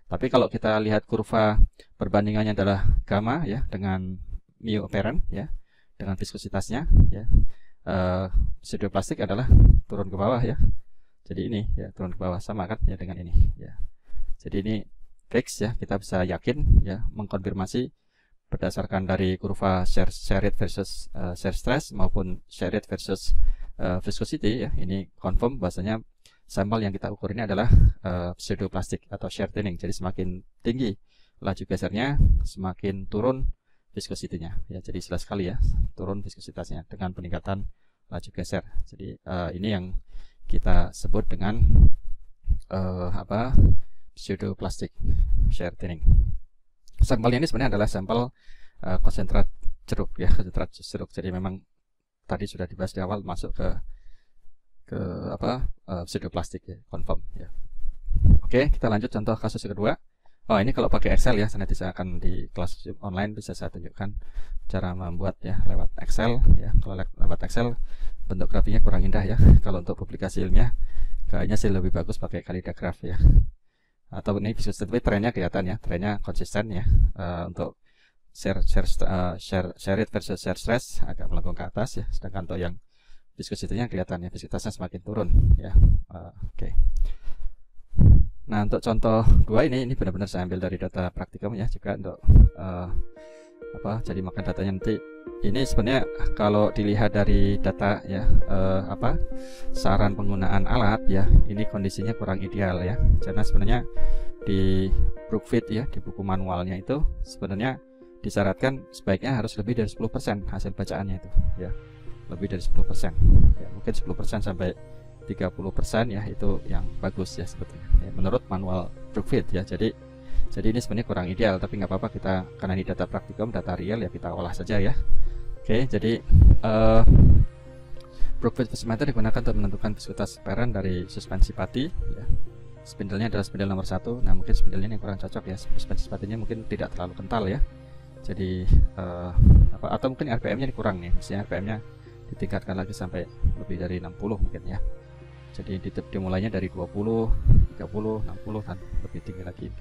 Tapi kalau kita lihat kurva perbandingannya adalah gamma ya dengan mu apparent ya, dengan viskositasnya ya, pseudoplastik adalah turun ke bawah ya. Jadi ini ya, turun ke bawah sama kan ya dengan ini ya. Jadi ini fix ya, kita bisa yakin ya, mengkonfirmasi berdasarkan dari kurva share rate versus share stress maupun share rate versus viscosity ya. Ini confirm bahasanya sampel yang kita ukur ini adalah pseudoplastik atau shear thinning. Jadi semakin tinggi laju gesernya, semakin turun viscosity-nya ya. Jadi jelas sekali ya, turun viskositasnya dengan peningkatan laju geser. Jadi ini yang kita sebut dengan pseudoplastik shear thinning. Sampelnya ini sebenarnya adalah sampel konsentrat jeruk ya, konsentrat jeruk. Jadi memang tadi sudah dibahas di awal, masuk ke pseudoplastik ya, confirm ya. Oke, kita lanjut contoh kasus kedua. Oh, ini kalau pakai Excel ya, nanti saya akan di kelas online bisa saya tunjukkan cara membuat ya lewat Excel ya. Kalau lewat Excel bentuk grafiknya kurang indah ya. Kalau untuk publikasi ilmiah kayaknya sih lebih bagus pakai Kaleidagraph ya. Atau ini bisa, tapi trennya kelihatan ya, trennya konsisten ya. Untuk share rate versus share stress agak melengkung ke atas ya, sedangkan untuk yang viskositinya kelihatan ya, viskositasnya semakin turun ya. Oke. Nah untuk contoh 2 ini benar-benar saya ambil dari data praktikum ya, juga untuk jadi makan datanya nanti. Ini sebenarnya kalau dilihat dari data ya, saran penggunaan alat ya, ini kondisinya kurang ideal ya, karena sebenarnya di Brookfit ya, di buku manualnya itu sebenarnya disyaratkan sebaiknya harus lebih dari 10% hasil bacaannya itu ya, lebih dari 10% ya, mungkin 10% sampai 30% ya, itu yang bagus ya sebetulnya ya, menurut manual Brookfit ya. Jadi ini sebenarnya kurang ideal, tapi nggak apa-apa, kita karena ini data praktikum, data real ya, kita olah saja ya. Oke, jadi Brookfit Viskometer digunakan untuk menentukan viskositas parent dari suspensi pati ya. Spindlenya adalah spindle nomor 1. Nah mungkin spindlenya yang kurang cocok ya, suspensi patinya mungkin tidak terlalu kental ya. Jadi atau mungkin RPM-nya ini kurang nih, misalnya RPM-nya ditingkatkan lagi sampai lebih dari 60 mungkin ya. Jadi dimulainya dari 20, 30, 60 dan lebih tinggi lagi.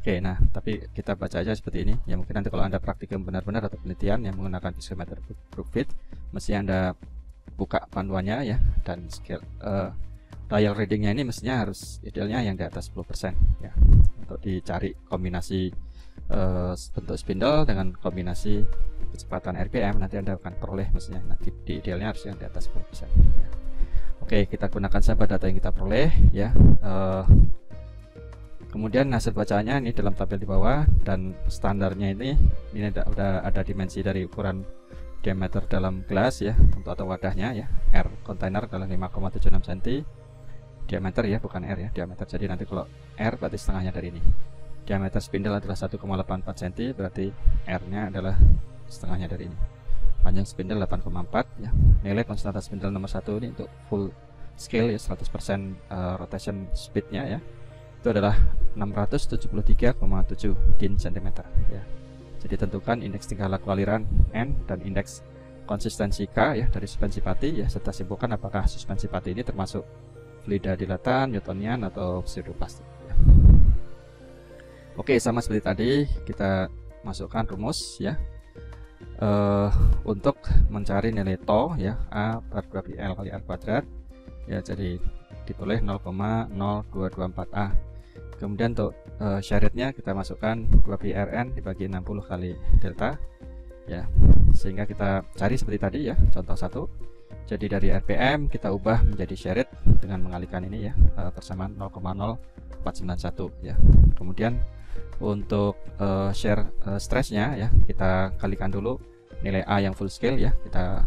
Oke, nah tapi kita baca aja seperti ini ya. Mungkin nanti kalau Anda praktikum benar-benar atau penelitian yang menggunakan physiometric proof fit, mesti Anda buka panduannya ya, dan scale dial readingnya ini mestinya harus idealnya yang di atas 10% ya, untuk dicari kombinasi bentuk spindle dengan kombinasi kecepatan RPM, nanti Anda akan peroleh mestinya nanti di idealnya harus yang di atas 10% ya. Oke, kita gunakan saja data yang kita peroleh ya. Kemudian hasil bacaannya ini dalam tabel di bawah, dan standarnya ini udah ada dimensi dari ukuran diameter dalam gelas ya, untuk atau wadahnya ya. R kontainer adalah 5,76 cm diameter ya, bukan R ya, diameter. Jadi nanti kalau R berarti setengahnya dari ini. Diameter spindle adalah 1,84 cm, berarti R-nya adalah setengahnya dari ini. Panjang spindle 8,4 ya. Nilai konstanta spindle nomor 1 ini untuk full scale ya, 100% rotation speednya ya, itu adalah 673,7 din cm ya. Jadi tentukan indeks tingkah laku aliran N dan indeks konsistensi K ya dari suspensi pati ya, serta simpulkan apakah suspensi pati ini termasuk fluida dilatan, Newtonian atau pseudoplastik ya. Oke, sama seperti tadi kita masukkan rumus ya, untuk mencari nilai tau ya, A per 2πL kali R kuadrat ya, jadi ditulis 0,0224 A. Kemudian untuk syaratnya kita masukkan 2πRN dibagi 60 kali delta ya, sehingga kita cari seperti tadi ya, contoh 1. Jadi dari RPM kita ubah menjadi syarat dengan mengalihkan ini ya, persamaan 0,0491 ya. Kemudian untuk share stressnya ya, kita kalikan dulu nilai A yang full scale ya, kita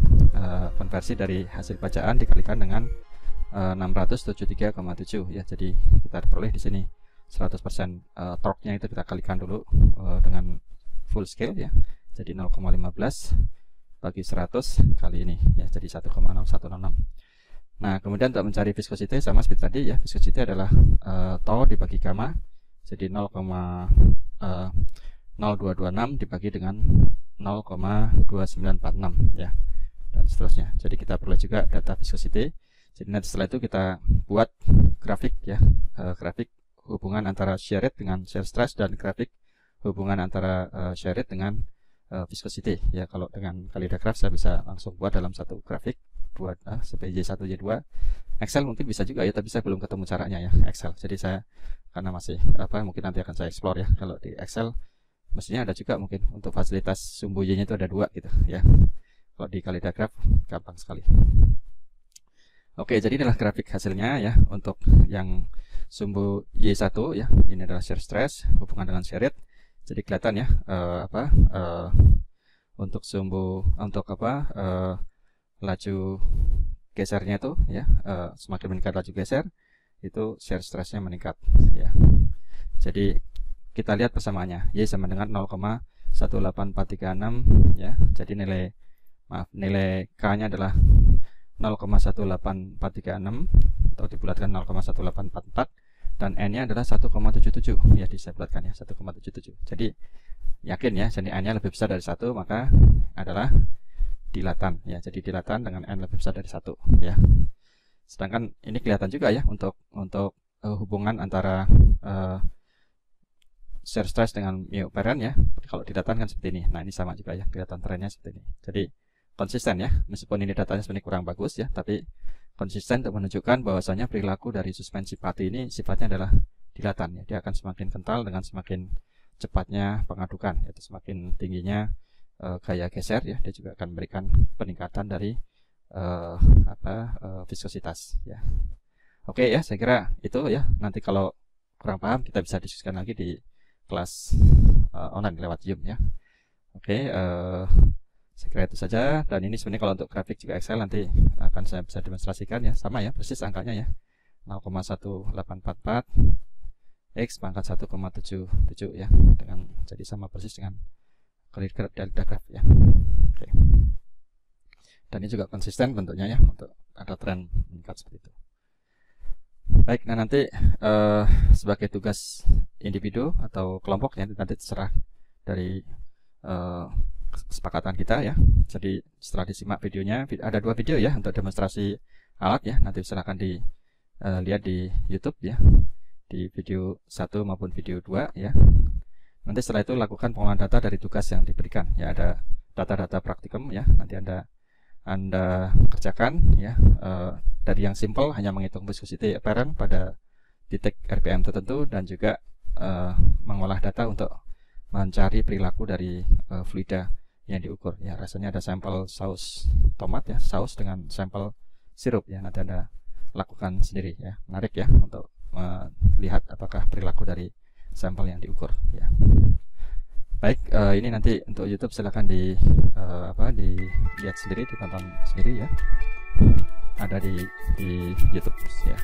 konversi dari hasil bacaan dikalikan dengan 673,7 ya. Jadi kita peroleh di sini 100% torque-nya itu kita kalikan dulu dengan full scale ya. Jadi 0,15 bagi 100 kali ini ya, jadi 1,0166. Nah, kemudian untuk mencari viscosity sama seperti tadi ya, viscosity adalah tau dibagi gamma. Jadi 0,0226 dibagi dengan 0,2946 ya, dan seterusnya. Jadi kita perlu juga data viscosity. Jadi nanti setelah itu kita buat grafik ya, grafik hubungan antara shear rate dengan shear stress, dan grafik hubungan antara shear rate dengan viscosity ya. Kalau dengan Kalidagraph saya bisa langsung buat dalam satu grafik, buat CPJ1 J2. Excel mungkin bisa juga ya, tapi saya belum ketemu caranya ya Excel. Jadi saya karena masih mungkin nanti akan saya explore ya. Kalau di Excel mestinya ada juga mungkin untuk fasilitas sumbu Y-nya itu ada 2 gitu ya. Kalau di Kalidagraph gampang sekali. Oke, jadi inilah grafik hasilnya ya untuk yang sumbu Y1 ya. Ini adalah shear stress hubungan dengan shear rate. Jadi kelihatan ya untuk sumbu laju gesernya itu ya, semakin meningkat laju geser itu shear stressnya meningkat ya. Jadi kita lihat persamaannya, Y sama dengan 0,18436 ya. Jadi nilai K nya adalah 0,18436 atau dibulatkan 0,1844, dan N nya adalah 1,77 ya, dibulatkan ya 1,77. Jadi yakin ya, jadi N nya lebih besar dari 1, maka adalah dilatan ya. Jadi dilatan dengan N lebih besar dari 1 ya. Sedangkan ini kelihatan juga ya untuk hubungan antara shear stress dengan mu per N ya. Kalau dilatan kan seperti ini. Nah, ini sama juga ya, kelihatan trennya seperti ini. Jadi konsisten ya, meskipun ini datanya sebenarnya kurang bagus ya, tapi konsisten untuk menunjukkan bahwasanya perilaku dari suspensi pati ini sifatnya adalah dilatan ya. Dia akan semakin kental dengan semakin cepatnya pengadukan, yaitu semakin tingginya gaya geser ya. Dia juga akan memberikan peningkatan dari viskositas ya. Oke ya, saya kira itu ya. Nanti kalau kurang paham kita bisa diskusikan lagi di kelas online lewat Zoom ya. Oke, saya kira itu saja. Dan ini sebenarnya kalau untuk grafik juga Excel nanti akan saya bisa demonstrasikan ya, sama ya, persis angkanya ya, 0,1844 X pangkat 1,77 ya, dengan jadi sama persis dengan Kalidagraph ya. Oke. Dan ini juga konsisten bentuknya ya, untuk ada tren meningkat seperti itu. Baik, nah nanti sebagai tugas individu atau kelompok ya, nanti terserah dari kesepakatan kita ya. Jadi setelah disimak videonya, ada 2 video ya untuk demonstrasi alat ya, nanti silahkan dilihat di YouTube ya. di video 1 maupun video 2 ya. Nanti setelah itu lakukan pengolahan data dari tugas yang diberikan ya, ada data-data praktikum ya, nanti Anda kerjakan ya, dari yang simple hanya menghitung viscosity apparent pada titik RPM tertentu, dan juga mengolah data untuk mencari perilaku dari fluida yang diukur ya. Rasanya ada sampel saus tomat ya, saus dengan sampel sirup ya, nanti Anda lakukan sendiri ya. Menarik ya untuk melihat apakah perilaku dari sampel yang diukur ya. Baik, ini nanti untuk YouTube silakan dilihat sendiri, ditonton sendiri ya. Ada di YouTube ya.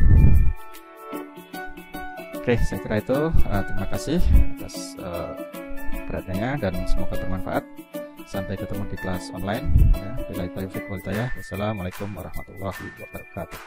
Oke, saya kira itu. Terima kasih atas perhatiannya dan semoga bermanfaat. Sampai ketemu di kelas online ya. Billahi taufiq wal hidayah. Wassalamualaikum warahmatullahi wabarakatuh.